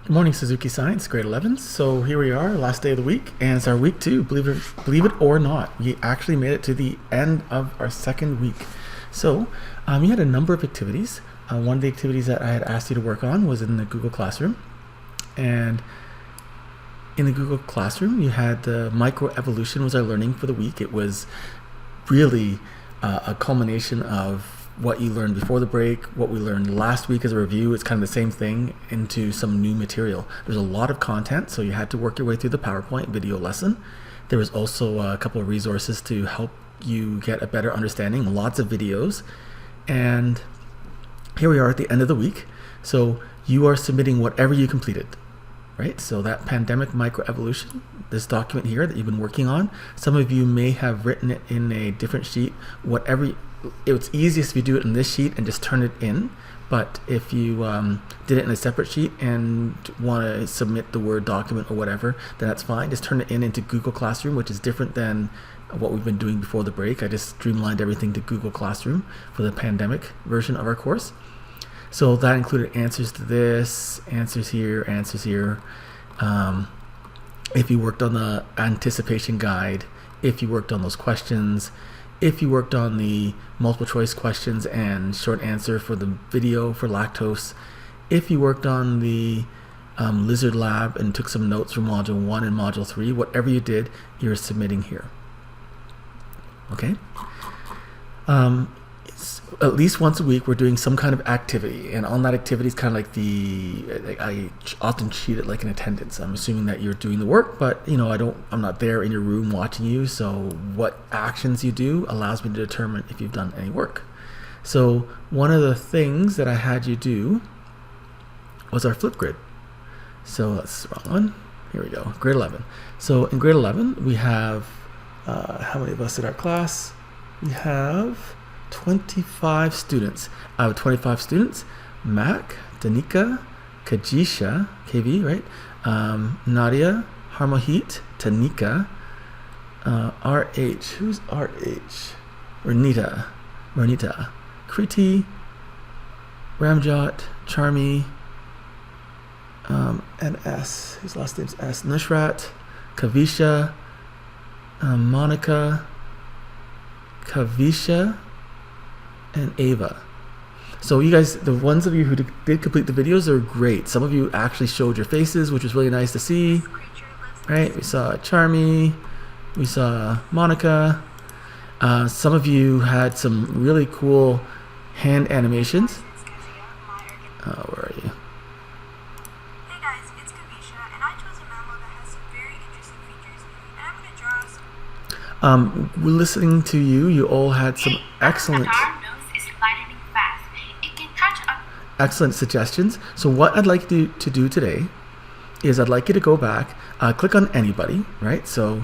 Good morning, Suzuki Science, grade 11. So here we are, last day of the week, and it's our week 2. Believe it or not, we actually made it to the end of our second week. So we had a number of activities. One of the activities that I had asked you to work on was in the Google Classroom. And in the Google Classroom, you had the microevolution was our learning for the week. It was really a culmination of what you learned before the break, what we learned last week as a review. It's kind of the same thing into some new material. There's a lot of content, so you had to work your way through the PowerPoint video lesson. There was also a couple of resources to help you get a better understanding, lots of videos. And here we are at the end of the week. So you are submitting whatever you completed, right? So that pandemic microevolution, this document here that you've been working on, some of you may have written it in a different sheet. It's easiest if you do it in this sheet and just turn it in. But if you did it in a separate sheet and want to submit the Word document or whatever, then that's fine. Just turn it into Google Classroom, which is different than what we've been doing before the break. I just streamlined everything to Google Classroom for the pandemic version of our course. So that included answers to this, answers here, answers here. If you worked on the anticipation guide, if you worked on those questions, if you worked on the multiple choice questions and short answer for the video for lactose, if you worked on the lizard lab and took some notes from module 1 and module 3, whatever you did, you're submitting here. Okay? At least once a week we're doing some kind of activity, and on that activity is kind of like I often treat it like an attendance. I'm assuming that you're doing the work, but I'm not there in your room watching you, so what actions you do allows me to determine if you've done any work. So one of the things that I had you do was our Flipgrid. So that's the wrong one. Here we go, grade 11. So in grade 11 we have how many of us in our class? We have 25 students. Out of 25 students, Mac, Danica, Kajisha, KV, right? Nadia, Harmohit, Tanika, RH, who's RH? Renita, Kriti, Ramjot, Charmi, and S, his last name's S, Nushrat, Kavisha, Monica, Kavisha, and Ava. So you guys, the ones of you who did complete the videos are great. Some of you actually showed your faces, which was really nice to see. Right? We saw Charmy, we saw Monica. Some of you had some really cool hand animations. Where are you? Hey guys, it's Kavisha, and I chose a mammal that has some very interesting features, and I'm going to draw some. We're listening to you. You all had some excellent suggestions. So what I'd like you to do today is I'd like you to go back, click on anybody, right? So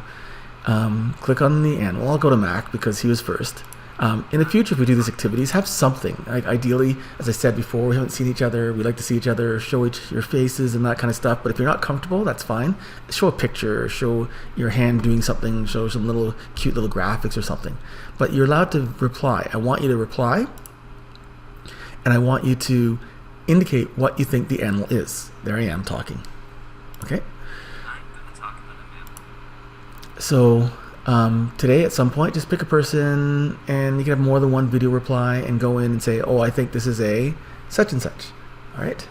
click on the animal. I'll go to Mac because he was first. In the future, if we do these activities, have something. Ideally, as I said before, we haven't seen each other. We like to see each other, show your faces and that kind of stuff. But if you're not comfortable, that's fine. Show a picture, show your hand doing something, show some cute little graphics or something. But you're allowed to reply. I want you to reply, and I want you to indicate what you think the animal is. There I am talking. Okay? So today at some point, just pick a person, and you can have more than one video reply and go in and say, oh, I think this is a such and such. All right?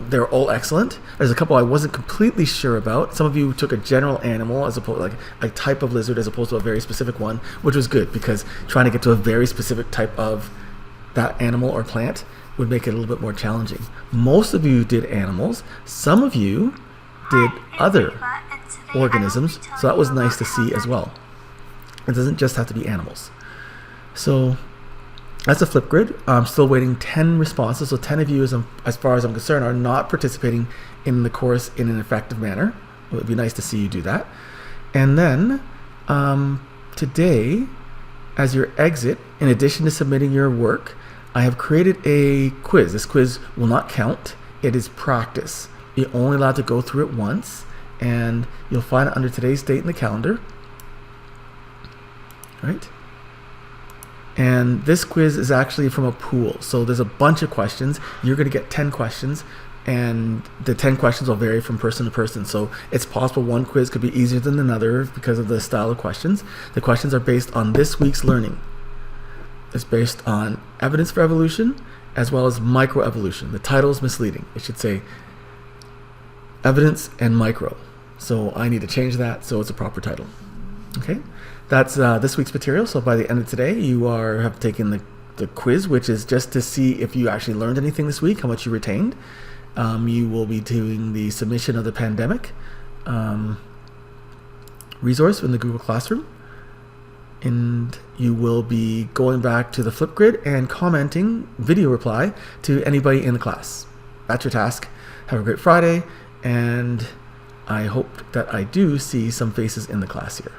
They're all excellent. There's a couple I wasn't completely sure about. Some of you took a general animal as opposed, like a type of lizard as opposed to a very specific one, which was good because trying to get to a very specific type of that animal or plant would make it a little bit more challenging. Most of you did animals. Some of you did other organisms, so that was nice to see as well. It doesn't just have to be animals. So that's a Flipgrid. I'm still waiting 10 responses. So 10 of you, as far as I'm concerned, are not participating in the course in an effective manner. It would be nice to see you do that. And then today, as your exit, in addition to submitting your work, I have created a quiz. This quiz will not count. It is practice. You're only allowed to go through it once, and you'll find it under today's date in the calendar. Right? And this quiz is actually from a pool. So there's a bunch of questions. You're going to get 10 questions. and the 10 questions will vary from person to person. So it's possible one quiz could be easier than another because of the style of questions. The questions are based on this week's learning. It's based on evidence for evolution as well as microevolution. The title is misleading. It should say evidence and micro. So I need to change that so it's a proper title. Okay, that's this week's material. So by the end of today, you have taken the quiz, which is just to see if you actually learned anything this week, how much you retained. You will be doing the submission of the pandemic resource in the Google Classroom. And you will be going back to the Flipgrid and commenting video reply to anybody in the class. That's your task. Have a great Friday, and I hope that I do see some faces in the class here.